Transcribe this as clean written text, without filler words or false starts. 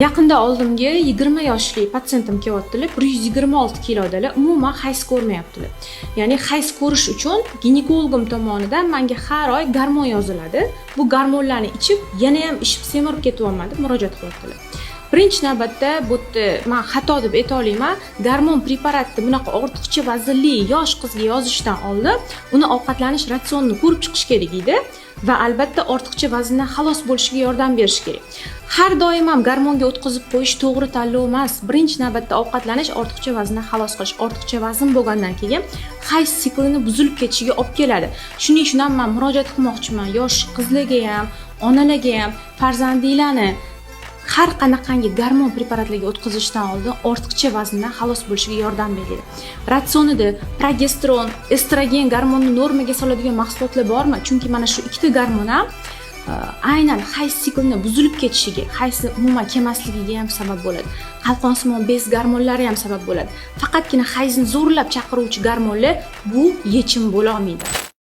Yaqinda oldimga 20 yoshli patsientim kelyaptilar, 126 kilodilar, umuman hayz ko'rmayaptilar. Ya'ni hayz ko'rish uchun ginekologim tomonidan menga har oy gormon yoziladi. Bu gormonlarni ichib, yana ham ishib semirib ketyapman deb murojaat qilyaptilar. Birinchi navbatda bu yerda men xato deb ayta olaman, gormon preparatni bunaqa ortiqcha vaznli yosh qizga yozishdan oldin uni ovqatlanish ratsionini ko'rib chiqish kerak edi va albatta ortiqcha vazndan xalos bo'lishiga yordam berish kerak. Har doim ham gormonga o'tkazib qo'yish to'g'ri tanlov emas. Birinchi navbatda ovqatlanish ortiqcha vazndan xalos qilish. Ortiqcha vazn bo'lgandan keyin hayz siklini buzilib ketishiga olib keladi. Shuning uchun ham men murojaat qilmoqchiman yosh qizlarga ham, onalarga ham farzandinglarni har qanaqangi gormon preparatlariga o'tkazishdan oldin ortiqcha vazndan xalos bo'lishiga yordam beradi. Ratsionida progesteron, estrogen gormonni normaga soladigan mahsulotlar bormi? Chunki mana shu ikkita gormon ham aynan hayz siklini buzilib ketishiga, hayzni umuman kelmasligiga ham sabab bo'ladi. Qalqonsimon bez gormonlari ham sabab bo'ladi. Faqatgina hayzni zo'rlab chaqiruvchi gormonlar bu yechim bo'la olmaydi.